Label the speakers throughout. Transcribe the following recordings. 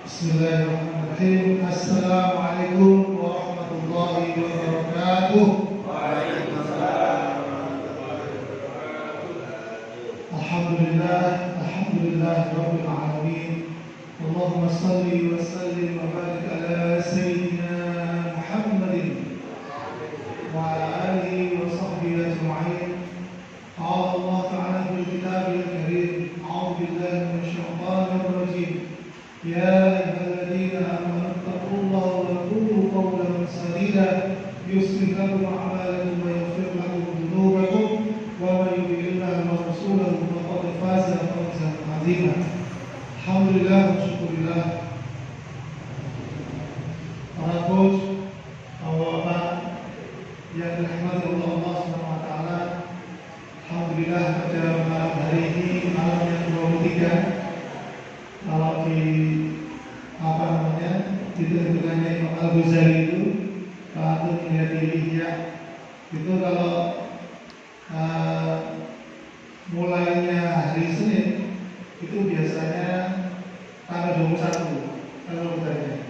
Speaker 1: Bismillahirrahmanirrahim. Assalamualaikum warahmatullahi wabarakatuh.
Speaker 2: Waalaikumsalam.
Speaker 1: Alhamdulillah rabbil alamin. Allahumma salli wa sallim wa barik ala sayyidina Muhammadin wa ala alihi wa sahbihi ajma'in. Qala Allah ta'ala fil kitabil karim. A'udzu billahi minasy syaithanir rajim. Ya ayyuhalladzina amanu taqullaha wa qulu qawlan sadida yuslih lakum a'malakum wa yaghfir lakum dhunubakum wa may yuti'illaha wa rasulahu faqad faza fawzan 'azima. Alhamdulillah wa syukurillah. Para coach, bapak yang dirahmati Allah Subhanahu wa taala. Alhamdulillah pada malam hari ini, malam yang ke-23, kalau ditentukannya Imam Al-Ghazali itu Fathul Ihya itu kalau mulainya hari Senin itu biasanya tanggal 21 kalau bukannya.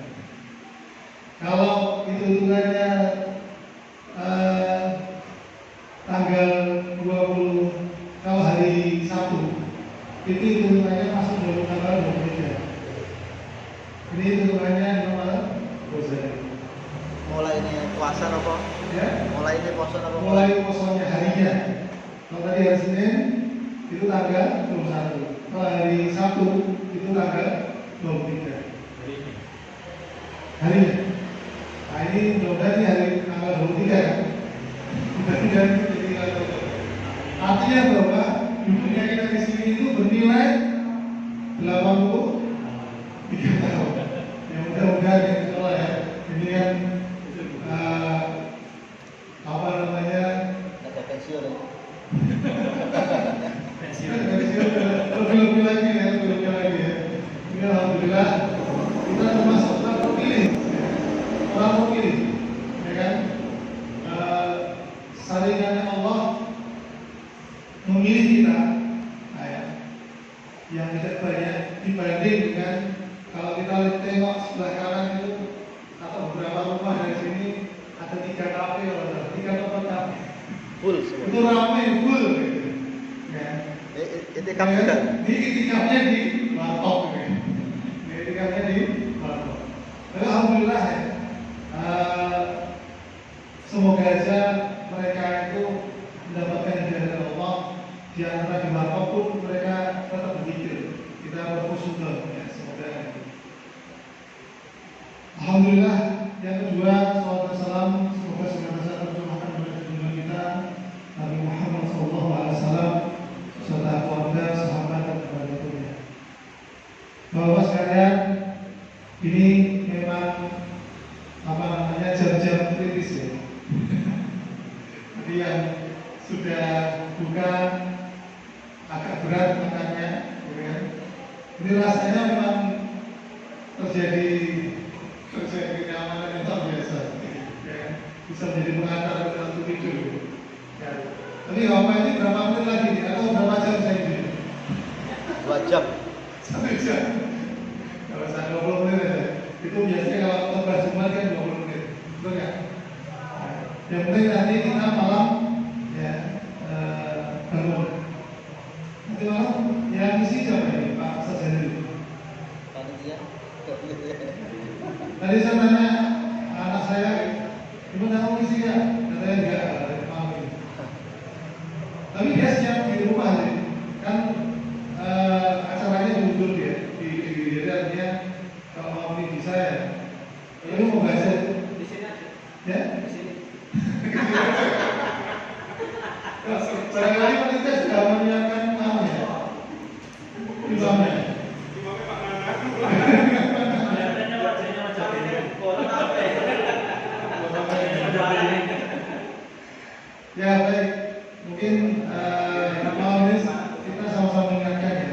Speaker 1: Kalau hitungannya tanggal 20, kalau hari Sabtu itu hitungannya masuk dalam tanggal 23. Ini hitungannya nomor Ghazali.
Speaker 2: Mulai ini puasa apa?
Speaker 1: Ya?
Speaker 2: Mulai ini puasa apa?
Speaker 1: Mulai puasanya harinya. Kalau tadi hari Senin itu tanggal 21. Kalau hari Sabtu itu tanggal 23. Harinya. Nah ini mudah-mudahan hari tanggal 23 kan? Mudah-mudahan jadi artinya bahwa hidupnya kita di sini itu bernilai 83 tahun. Ya mudah-mudahan ya insyaallah ya. Ini kan apa namanya?
Speaker 2: Ada pensiun.
Speaker 1: Lebih lagi ya. Ini alhamdulillah kita termasuk orang terpilih, ya kan? Saringannya Allah memilih kita, yang tidak banyak dibanding dengan kalau kita tengok sebelah kanan itu atau beberapa rumah dari sini ada 3 kafe atau 3 tempat kafe.
Speaker 2: Full semua.
Speaker 1: Itu ramai full gitu. Ya.
Speaker 2: Itikaf juga.
Speaker 1: Di itikafnya di Batok gitu. Di itikafnya di Batok. Tapi alhamdulillah ya. Semoga aja mereka itu mendapatkan hidayah dari Allah. Di antara di Batok pun mereka tetap berzikir. Kita bersyukur ya, semoga. Alhamdulillah. Yang kedua, salawat dan salam semoga senantiasa tercurahkan kepada junjungan kita Nabi Muhammad SAW serta keluarga, sahabat dan keluarga. Bapak sekalian, ini memang jam-jam kritis ya. Jadi yang sudah buka agak berat makannya, gitu kan? Ini rasanya memang terjadi kenyamanan yang tak biasa, ya. Bisa menjadi pengantar untuk tidur, ya. Tapi bapak ini berapa menit lagi atau berapa jam saya ini?
Speaker 2: 2 jam.
Speaker 1: 1 jam. Kalau saya 20 menit aja. Itu biasanya kalau khotbah Jumat kan 20 menit, betul nggak? Yang penting nanti kita malam ya bangun. Nanti malam yang isi siapa ini Pak Sarjana?
Speaker 2: Panitia.
Speaker 1: Tadi saya tanya anak saya, gimana kamu isi ya? Katanya enggak, mau ini. Tapi dia siap di rumah nih, kan acaranya diundur dia, di artinya kalau mau ini bisa ya. Ini mau baca
Speaker 3: Di sini aja.
Speaker 1: ya?
Speaker 3: Di sini.
Speaker 1: Barangkali kita sudah menyiapkan apa ya? Imamnya.
Speaker 3: Kelihatannya wajahnya wajah ini.
Speaker 1: Ya baik, mungkin malam ini kita sama-sama mengingatkan ya.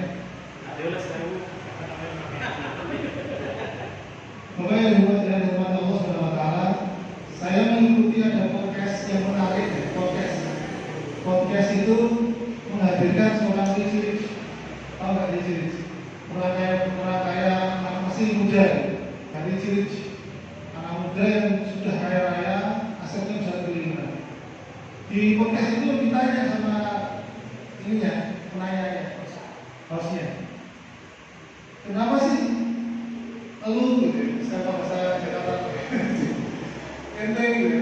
Speaker 1: Bapak yang dirahmati Allah Subhanahu wa taala, saya mengikuti ada podcast yang menarik ya, podcast itu menghadirkan seorang Cici, tahu nggak Cici? Orang kaya anak mesin masih muda, dari ciri anak muda yang sudah kaya raya, asetnya bisa triliunan. Di podcast itu ditanya sama ininya, penanyanya, hostnya, kenapa sih lu gitu, saya bahasa Jakarta, enteng gitu,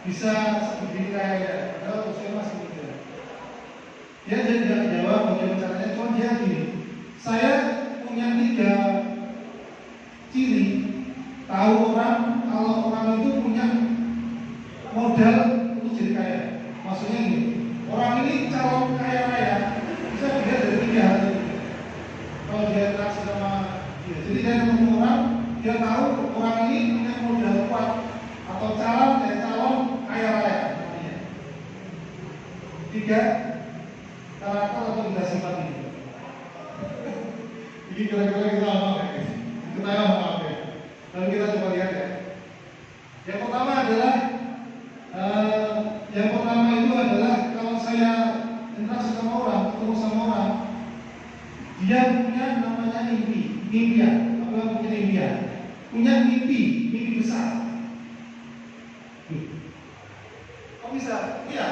Speaker 1: bisa seperti kaya, padahal usia masih muda. Dia tidak jawab bagaimana caranya, cuma dia gini, saya punya 3 ciri tahu orang kalau orang itu punya modal untuk jadi kaya. Maksudnya gini, orang ini calon kaya raya bisa dilihat dari 3 hal itu. Kalau dia interaksi sama dia, jadi dia ketemu orang, dia tahu orang ini punya modal kuat atau calon kaya raya. Artinya 3 karakter atau 3 sifat ini. Ini kira-kira kita apa? Kita apa ya? Lalu kita coba lihat ya. Yang pertama adalah itu adalah kalau saya interaksi sama orang, ketemu sama orang, dia punya namanya impian. Apa punya impian? Punya mimpi besar. Kok bisa? Iya.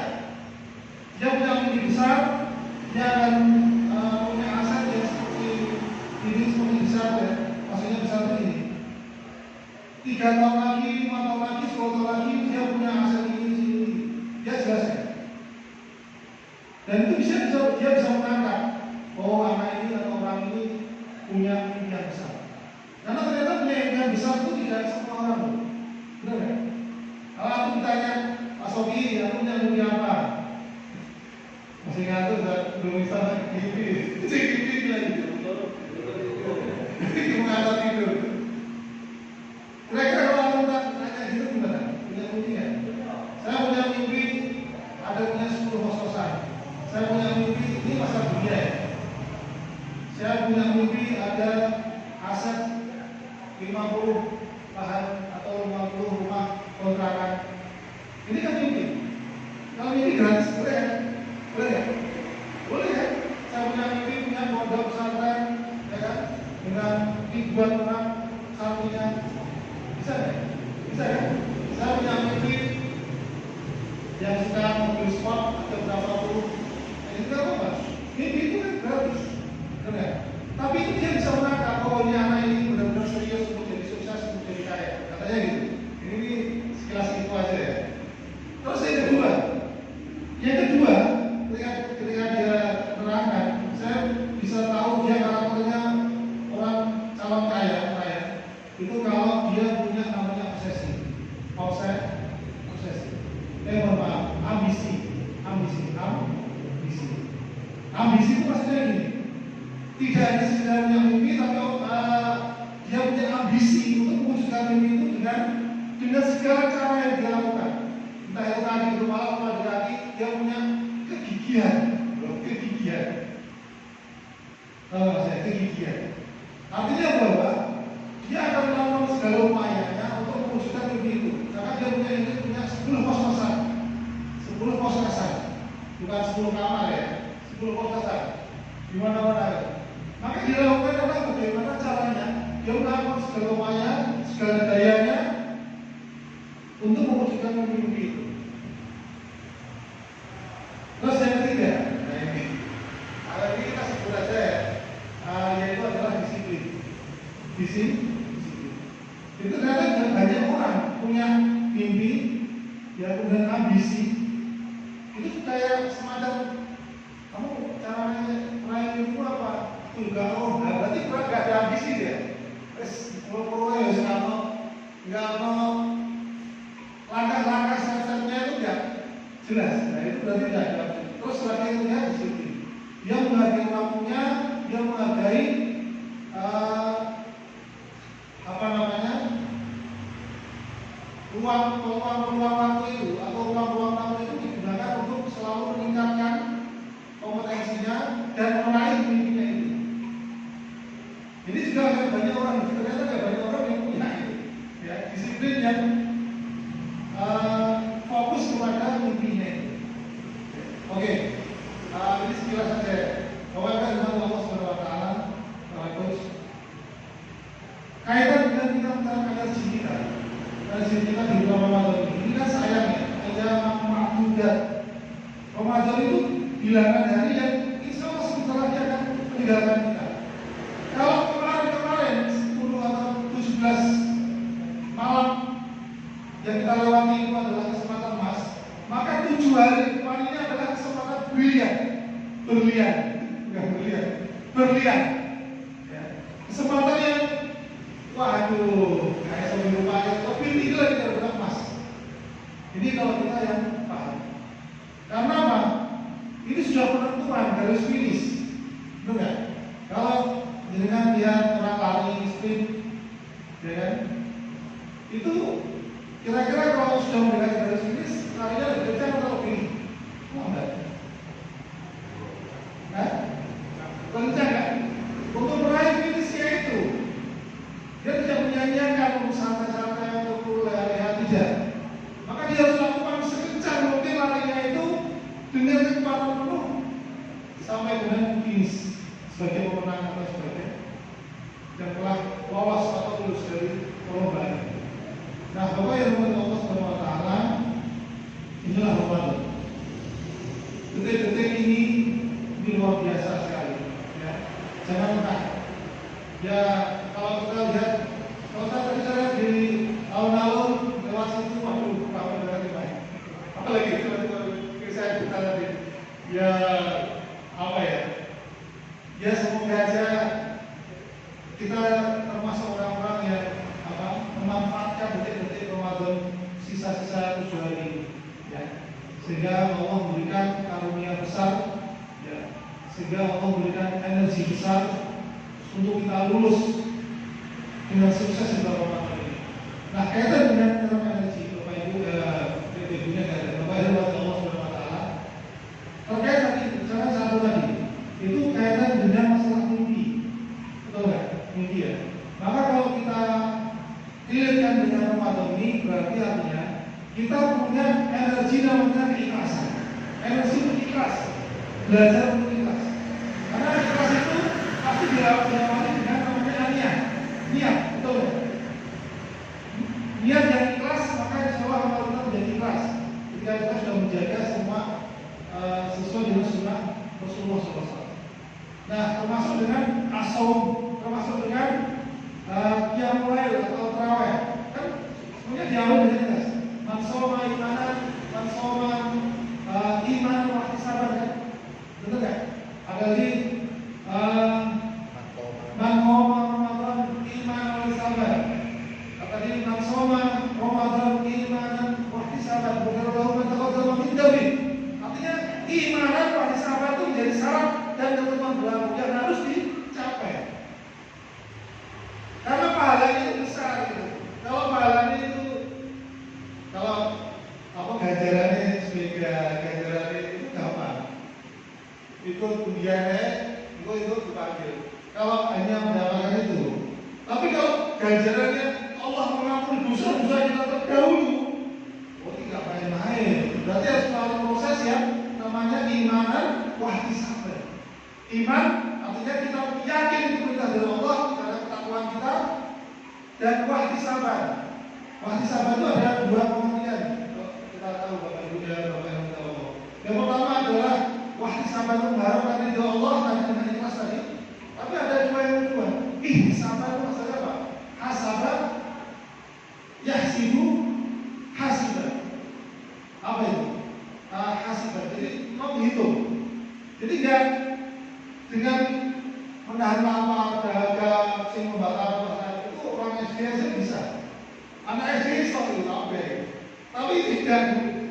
Speaker 1: Dia punya mimpi besar, dia akan punya aset yang seperti besar ya. Maksudnya besar ini 3 tahun lagi, 5 tahun lagi, 10 tahun lagi dia punya aset ini, dia jelas ya. Dan itu dia bisa menangkap oh anak ini atau orang ini punya impian besar. Karena ternyata punya impian besar itu tidak semua orang, benar ya? Kalau aku ditanya Pak Sogi, aku punya mimpi apa? Masih ngantuk belum bisa gini lagi. Mengatur tidur. Kira-kira kalau aku tanya gitu gimana? Punya mimpi ya? Saya punya mimpi ada punya 10 kos-kosan. Saya punya mimpi ini pasar dunia ya. Saya punya mimpi ada aset 50 lahan atau 50 rumah kontrakan. Ini kan mimpi. Kalau mimpi gratis boleh ya? Boleh ya? Boleh ya? Saya punya mimpi punya pondok pesantren, ya kan? Dengan ribuan orang satunya, bisa ya? Bisa ya? Saya punya mimpi yang suka mobil sport atau berapa puluh, ini tidak apa-apa. Mimpi itu kan gratis, benar ya? Tapi itu dia bisa menangkap oh ini anak ini benar-benar serius untuk jadi sukses, untuk jadi kaya, katanya gitu. Ini sekilas itu aja ya. Terus yang kedua, ketika dia menerangkan, saya bisa tahu dia karakternya orang calon kaya itu kalau dia punya namanya obsesi. Ambisi itu maksudnya gini, tidak hanya sekedar punya mimpi, tapi dia punya ambisi untuk mewujudkan mimpi itu dengan segala cara yang dia lakukan. Entah itu tadi itu malam atau berarti dia punya kegigihan. Kegigihan. Artinya bahwa dia akan melakukan segala upayanya untuk mewujudkan mimpi itu. Karena dia punya 10 kos-kosan, 10 kos-kosan, bukan 10 kamar ya, 10 kos-kosan di mana-mana ya. Maka dia lakukan adalah bagaimana caranya dia melakukan segala upaya, segala dayanya untuk mewujudkan mimpi itu. Terus yang ketiga, ini kita sebut aja ya, yaitu adalah disiplin. Itu ternyata banyak orang punya mimpi, ya punya ambisi. Itu kayak semacam kamu caranya meraih mimpi apa? Enggak, berarti nggak ada ambisi dia. Kalau ya sekarang nggak mau langkah-langkah step-stepnya itu nggak jelas. Nah itu berarti nggak ada. Terus lagi itu ya disiplin. Dia menghargai waktunya, dia menghargai ruang waktu itu atau ruang waktu itu digunakan untuk selalu meningkatkan kompetensinya dan meraih mimpinya itu. Ini juga agak banyak orang, ternyata agak banyak orang yang punya itu, ya, disiplin yang fokus kepada mimpinya itu. Oke, ini sekilas saja. Bahwa kan Allah Subhanahu Wa Taala, Coach kajian kita di bulan Ramadan ini kan sayangnya ada makmudat. Ramadan itu bilangan hari yang insya Allah sebentar lagi akan meninggalkan kita. Kalau kemarin 10 atau 17 malam yang kita lewati itu adalah kesempatan emas, maka 7 hari depan ini adalah kesempatan berlian. Ya. Kesempatan yang waduh, kayak sambil lupa ya, tapi ini lagi dapat emas. Ini kalau kita yang paham. Karena apa? Ini sudah penentuan garis finish, benar nggak? Kalau dengan dia orang lari sprint, ya kan? Itu kira-kira kalau sudah mendekati garis finish, larinya lebih kencang atau lebih lambat? Hah? Kencang kan? Untuk meraih finishnya itu, dia tidak menyanyiakan untuk santai-santai untuk lari tidak. Maka dia harus lakukan sekencang mungkin larinya itu dengan kecepatan penuh sampai dengan finish sebagai pemenang atau sebagainya yang telah lolos atau lulus dari perlombaan. Nah, Bapak yang berhormat Allah Subhanahu wa taala, inilah Ramadan. Detik-detik ini luar biasa sekali. Ya. Jangan lupa. Ya, kalau kita lihat, kalau kita lihat di tahun-tahun lewat situ, waduh, kamu berarti baik. Apalagi saya kita tadi, ya apa ya? Ya semoga aja kita termasuk orang-orang yang memanfaatkan detik-detik Ramadan sisa-sisa 7 hari ini, ya. Sehingga Allah memberikan karunia besar, ya. Sehingga Allah memberikan energi besar untuk kita lulus dengan sukses di bulan Ramadan ini. Nah, kaitan dengan energi, Bapak Ibu, ibunya kaitan Bapak Ibu Allah Subhanahu wa taala. Terkait tadi bicara satu tadi, itu kaitan dengan masalah mimpi. Betul nggak? Mimpi ya. Maka kalau kita relate dengan Ramadan ini berarti artinya kita punya energi namanya keikhlasan. Energi untuk ikhlas, belajar untuk ikhlas. Karena ikhlas itu pasti diawali dengan namanya niat, betul ya? Niat yang ikhlas, maka insya Allah amal kita menjadi ikhlas. Ketika kita sudah menjaga semua sesuai dengan sunnah Rasulullah SAW. Nah, termasuk dengan asom, termasuk dengan qiyamul lail atau tarawih, kan semuanya diawali dengan ikhlas. Man shoma imanan, man shoma iman wa ihtisaban, kan? Betul nggak? Apalagi man qoma Ramadan iman wa ihtisaban. Apalagi man shoma Ramadan imanan wa ihtisaban, ghufira ma taqaddama min dhanbi. Artinya imanan wa ihtisaban itu menjadi syarat dan ketentuan berlaku yang harus dicapai. Karena pahalanya itu besar gitu. Kalau pahalanya itu, kalau apa ganjarannya ganjarannya itu gampang. Ikut undiannya, itu dipanggil. Kalau hanya mendapatkan itu, tapi kalau ganjarannya Allah mengampuni dosa-dosa kita terdahulu, oh tidak main-main. Berarti harus melalui proses yang namanya imanan wahtisaban. Iman artinya kita yakin itu perintah dari Allah karena ketakwaan kita, dan wahtisaban. Wahtisaban itu ada 2 pengertian. Kita tahu Bapak Ibu dan Bapak Ibu tahu. Yang pertama adalah wahtisaban itu mengharapkan ridho Allah dan dengan ikhlas tadi. Tapi ada 2 yang kedua. Ihtisaban itu maksudnya apa? Hasaban, yahsibu, hasiban. Apa itu? Hasiban. Jadi menghitung. Jadi enggak dengan menahan lapar, dahaga, sing membakar makanan itu orang SD aja bisa. Anak SD stop itu sampai. Tapi tidak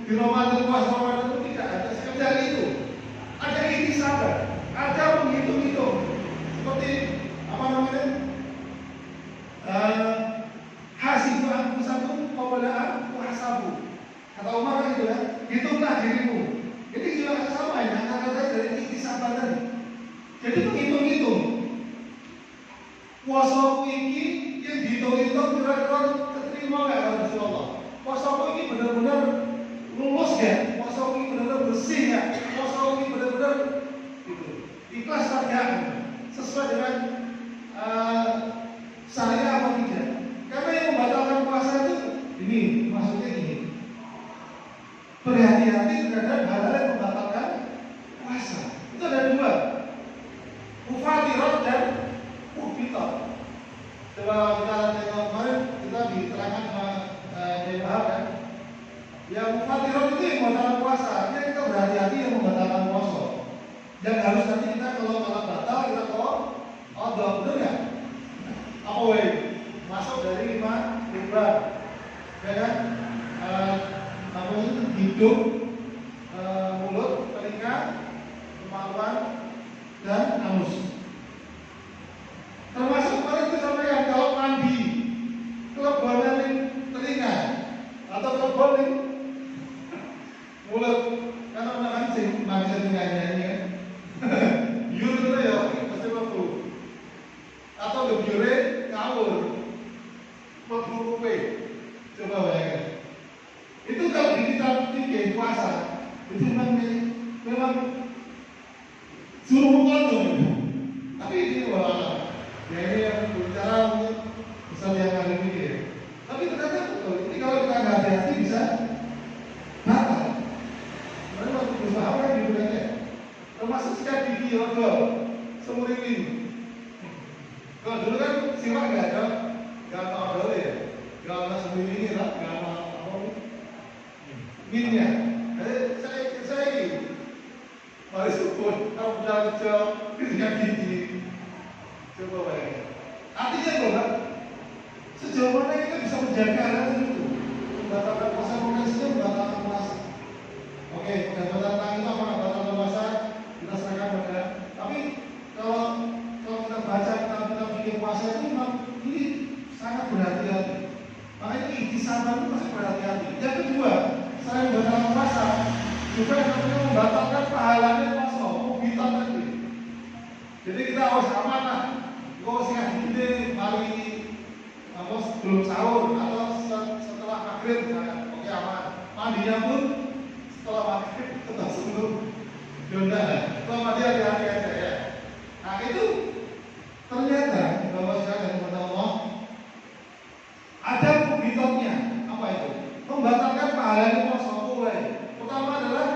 Speaker 1: di Ramadan, puasa Ramadan itu tidak ada sekedar itu. Ada ihtisaban, ada menghitung-hitung. Seperti apa namanya? Hasibu anfusakum qabla muhasabu. Kata Umar kan itu ya, hitunglah dirimu. Jadi juga sama ya, kata-kata dari ihtisaban tadi. Jadi menghitung-hitung. Puasaku ini yang dihitung-hitung kira-kira keterima nggak oleh Rasulullah? Puasaku ini benar-benar lulus nggak? Puasaku ini benar-benar bersih nggak? Puasaku ini benar-benar gitu, ikhlas tak sesuai dengan syariat apa tidak? Karena yang membatalkan puasa itu ini Coba kita tengok kemarin kita diterangkan sama Kiai Wahab kan. Yang mufatirun itu yang membatalkan puasa. Artinya kita berhati-hati yang membatalkan puasa. Dan harus nanti kita kalau batal kita qadha, benar nggak? Apa weh? Masuk dari 5 limbar, ya kan? Apa itu? Hidung, mulut, telinga, kemaluan, dan anus. Termasuk kemarin itu sampai yang kalau mandi kelebonan telinga atau kelebonan mulut, karena mancing telinganya ini kan. Biur itu ya, pasti waktu. Atau biure ngawur, waktu kupe. Coba bayangkan. Itu kalau di kitab fikih puasa, itu memang suruh mengandung. Tapi ini wah, ya ini yang bicara mungkin misal yang ada fikih. Tapi ternyata betul. Ini kalau kita nggak hati-hati bisa batal. Mereka waktu berusaha apa yang dibuatnya? Termasuk sikat gigi, odol, seumur ini. Kalau dulu kan simak nggak ada odol ya, nggak ada seumur ini lah, nggak ada apa minnya. Jadi saya ini, mari syukur, kalau udah kecil, sikat gigi, coba bayangkan. Artinya bahwa sejauh mana kita bisa menjaga hal itu, membatalkan puasa, potensinya membatalkan puasa. Oke, pendapatan tentang itu apa batal puasa kita serahkan pada. Tapi kalau kita baca kita bikin puasa itu memang ini sangat berhati-hati. Makanya ikhtisaban itu masih berhati-hati. Yang kedua, selain membatalkan puasa, juga namanya membatalkan pahalanya puasa, mubitan tadi. Jadi kita harus amanah. Kau sikat gigi, mari sebelum sahur atau setelah maghrib misalnya, oke aman. Mandinya pun setelah maghrib atau sebelum yonda, setelah mandi hati-hati aja ya. Nah itu ternyata bahwa sekalian kepada Allah ada mubitatnya. Apa itu? Membatalkan pahalanya puasa. Pertama adalah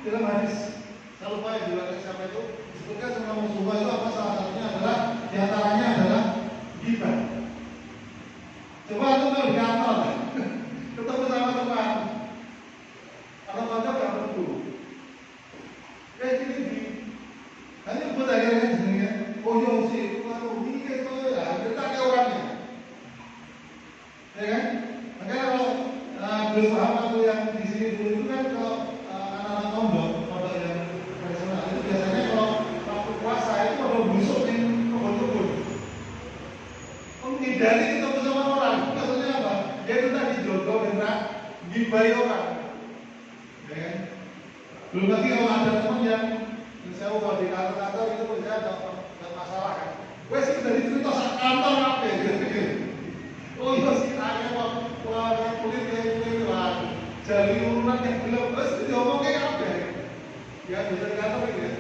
Speaker 1: dalam hadis. Saya lupa yang diriwayatkan siapa itu. Disebutkan sama Rasulullah itu apa salah satunya adalah diantaranya adalah ghibah. Coba itu kalau di kantor, ketemu sama teman, kalau kantor nggak perlu. Ini di, hanya buat akhirnya jenenge. Oh iya sih, kalau ini itu ya kita ke orangnya, ya kan? Makanya kalau Gus Muhammad tuh yang di sini dulu itu kan kalau anak-anak pondok yang profesional itu biasanya kalau waktu puasa itu ada busuk di kebun-kebun. Menghindari ketemu sama orang, maksudnya apa? Dia itu tadi jodoh dan gibai orang, ya kan? Belum lagi kalau ada teman yang saya mau di kantor itu bisa ada masalah kan? Wes itu dari cerita saat kantor apa ya? Oh iya sih, ada kulit yang lah, jari urunan yang belum, terus diomongnya apa? Ya bisa di kantor ini ya.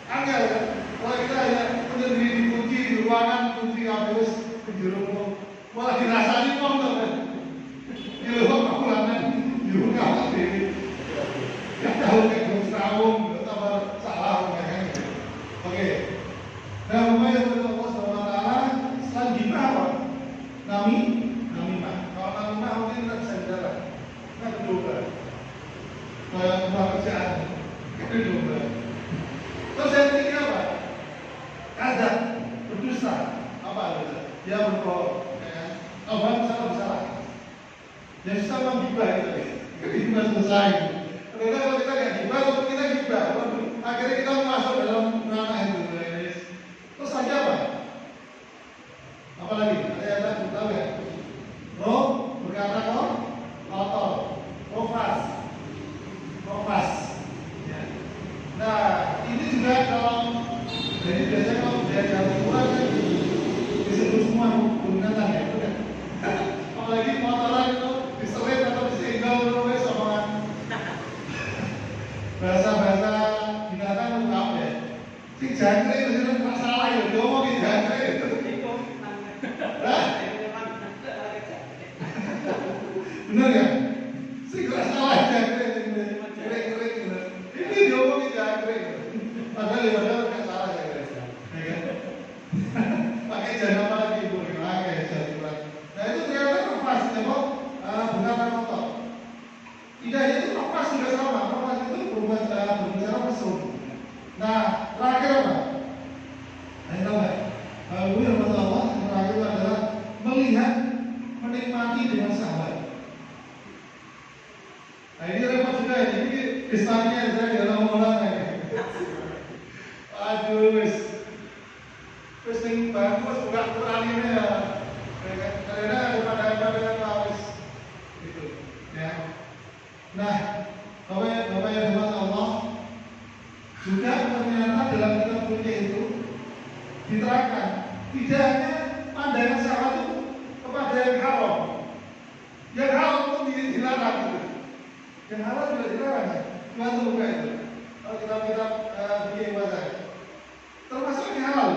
Speaker 1: Angel kan? Kalau kita hanya menyendiri dikunci di ruangan, kunci habis di rumah, malah dirasani kok kan? Di rumah pulangan, di rumah apa ini? Gak tahu kayak belum setahun, tambah salah kan? Oke. Nah, memang yang Allah SWT selain gimana apa? Namimah. Kalau namimah mungkin kita bisa bicara. Kita berdoa. Kalau rumah kerjaan, kita berdoa. Terus yang ketiga apa? Kadzab, berdusta. Apa itu? Dia berbohong. Apa misalnya bersalah? Yang susah memang gibah itu. Gibah selesai. Ternyata kalau kita nggak gibah, kalau kita gibah, akhirnya kita masuk dalam ranah itu. Terus saja apa? Apalagi? Ada yang tak tahu ya? Roh berkata kotor, rofas. Ya. Nah, ini juga kalau jadi biasanya kalau dia jauh kurang kan disebut semua binatang ya, itu kan? Apalagi kotoran itu diselit atau disenggol terus omongan. Bahasa binatang itu apa ya? Si jangkrik itu tidak salah ya, diomongin jangkrik itu. Benar ya? Si tidak salah jangkrik kering benar. Ini diomongin jangkrik. Padahal nggak salah jangkrik. Pakai jangan apa lagi ibu, pakai. Islamnya saya nggak ngomong lagi. Aduh, wis ning bangku wis buka Quran ini ya. Karena daripada wis gitu. Ya. Nah, Bapak yang dirahmati Allah, juga ternyata dalam kitab fikih itu diterangkan tidak hanya pandangan sahabat itu kepada yang haram. Yang haram pun dilarang gitu. Yang halal juga dilarang. Gimana buka itu? Kalau kitab-kitab fikih bahasa, termasuk yang halal.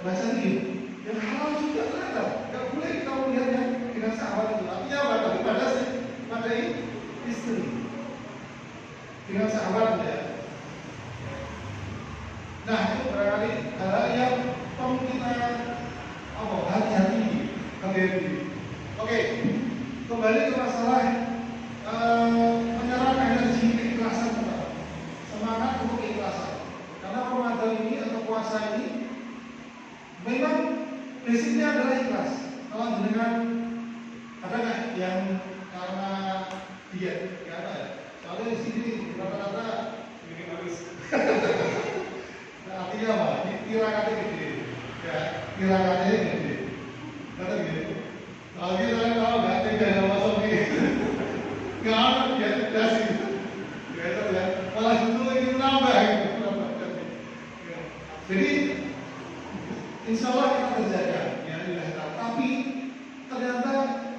Speaker 1: Baca ini, yang halal juga ternyata nggak boleh kita melihatnya dengan sahabat itu. Artinya apa? Daripada pada istri dengan sahabatnya. Nah, itu barangkali hal yang perlu kita hati-hati, hati-hati. Oke, kembali ke masalah menyerap energi keikhlasan kita, semangat untuk keikhlasan. Karena Ramadan ini atau puasa ini memang basicnya adalah ikhlas. Kalau dengan ada nggak yang karena diet? Ya ada ya. Soalnya di sini rata-rata ini habis. Artinya apa? Tirakannya gede, ya. Tirakannya gede. Kata gitu. Kalau kita tahu nggak tega masuk ini, nggak ada dia tidak sih. Ya itu ya. Malah itu ingin nambah gitu. Jadi insya Allah kita terjaga, ya Allah. Tapi ternyata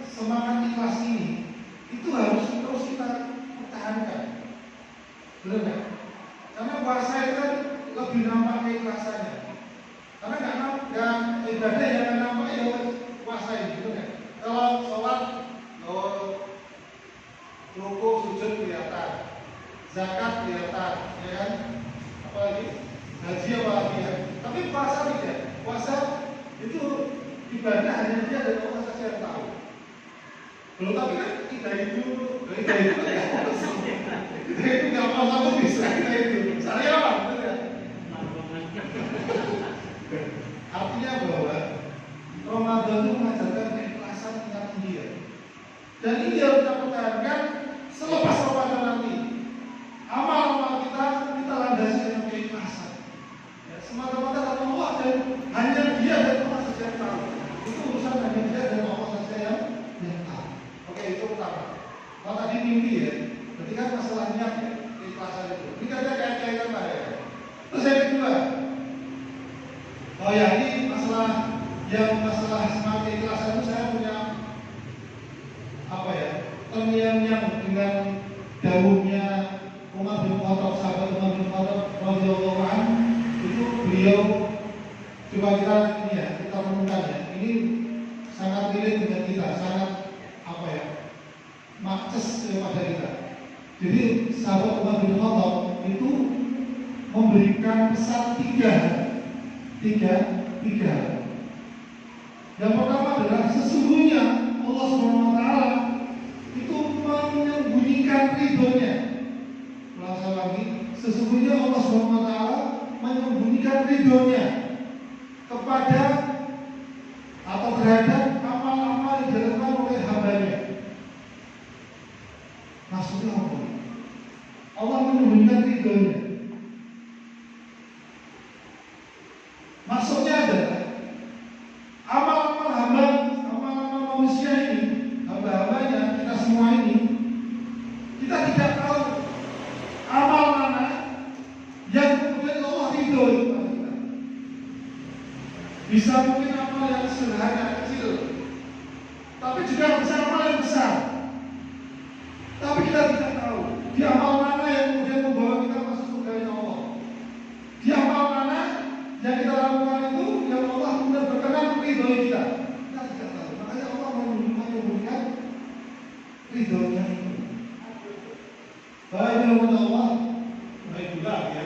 Speaker 1: semangat ikhlas ini itu harus terus kita pertahankan. Benar nggak? Karena puasa itu kan lebih nampak keikhlasannya. Karena nggak ibadah yang nggak nampak ya puasa ini, gitu kan? Kalau sholat, rukuk, sujud kelihatan, zakat kelihatan, ya kan? Apalagi haji apalagi ya. Tapi puasa tidak. Puasa itu ibadah hanya dia dan Allah saja yang tahu. Belum tapi kan kita itu nggak puasa pun bisa kita itu. Saya apa? Artinya bahwa Ramadan itu mengajarkan keikhlasan tingkat tinggi ya. Dan ini harus kita pertahankan selepas Ramadan nanti. Amal-amal kita landasi dengan keikhlasan. Ya, semata-mata karena Allah dan hanya Dia dan Allah saja yang tahu. Itu urusan hanya Dia dan Allah saja yang tahu. Oke, itu pertama. Kalau tadi mimpi ya, berarti kan masalah niat ya, keikhlasan itu. Ini ada kaitan lah ya. Terus yang kedua, oh ya ini masalah semangat keikhlasan itu saya punya apa ya? Terngiang-ngiang dengan dawuhnya Umar bin Khattab, sahabat Umar bin Khattab radhiyallahu anhu. Itu beliau, coba kita ini ya, kita renungkan ya. Ini sangat relate dengan kita, sangat apa ya? Makces kepada kita. Jadi sahabat Umar bin Khattab itu memberikan pesan tiga. Yang pertama adalah sesungguhnya Allah SWT itu menyembunyikan ridhonya. Ulang lagi, sesungguhnya Allah SWT menyembunyikan ridhonya kepada atau terhadap amal-amal yang dilakukan oleh hambanya. Maksudnya apa? Allah menyembunyikan ridhonya. Maksudnya adalah amal-amal manusia ini, hamba-hambanya, kita semua ini, kita tidak tahu amal mana yang kemudian Allah ridho kepada kita. Bisa mungkin amal yang sederhana, kecil, tapi juga bisa amal yang besar. Tapi kita tidak tahu di amal mana yang kemudian membawa kita masuk surga Allah. Di amal mana yang kita lakukan itu yang Allah kemudian berkenan ridho kita. Kita tidak tahu. Makanya Allah menyembunyikan ridhonya itu. Baik dengan Allah, baik juga ya.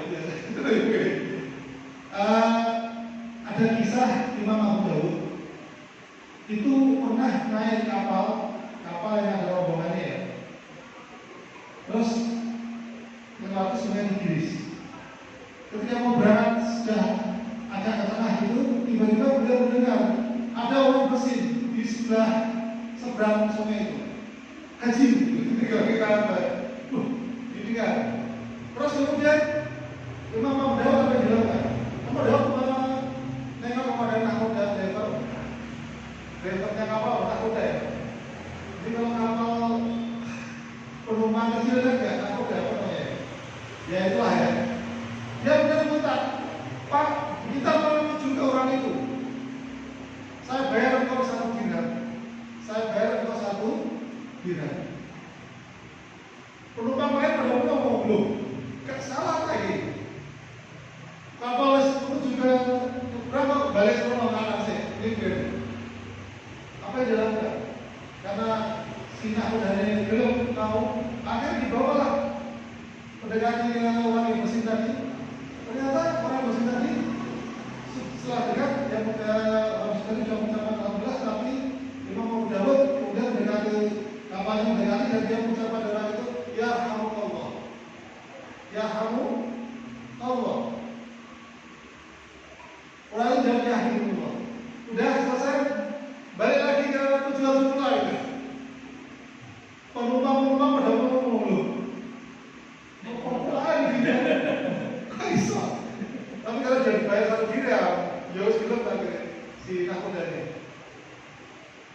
Speaker 1: Ada kisah Imam Abu Dawud itu pernah naik kapal yang ada rombongannya ya. Terus melewati sungai Tigris. Ketika mau berangkat sudah agak ke tengah itu, tiba-tiba beliau mendengar ada orang bersin di seberang sungai itu. Haji, ketika kita ini kan Terus kemudian Imam Abu Dawud sampai bilang, Abu Dawud nengok kepada nakoda drivernya kapal nakoda ya. Jadi kalau kapal penumpang kecil kan nggak nakoda apa namanya? Ya itulah ya. Dia benar minta, Pak, kita mau menuju ke orang itu. Saya bayar engkau 1 dinar. Saya bayar engkau 1 dinar. Penumpang lain pada ngomong belum, gak salah lagi. Kapal menuju ke berapa balik ke rumah anak saya, ini apa yang dilakukan? Karena sinyal dari belum tahu, akhirnya dibawalah mendekati orang yang bersin tadi. Ternyata orang bersin tadi setelah dekat yang orang bersin tadi sudah mengucapkan alhamdulillah, tapi Imam Abu Dawud kemudian mendekati kapalnya mendekati dan dia mengucapkan doa itu, ya Allah, ya Allah. Orang itu jawab ya Allah. Udah selesai, balik lagi ke tujuan semula itu. Penumpang pada ngomong dulu. Apa ini? Kok bisa? Tapi kalau jadi bayar 1 dinar, ya harus bilang lagi si nakoda ini.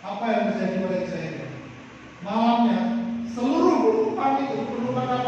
Speaker 1: Apa yang terjadi pada saya ini? Malamnya seluruh penumpang itu, penumpang kapal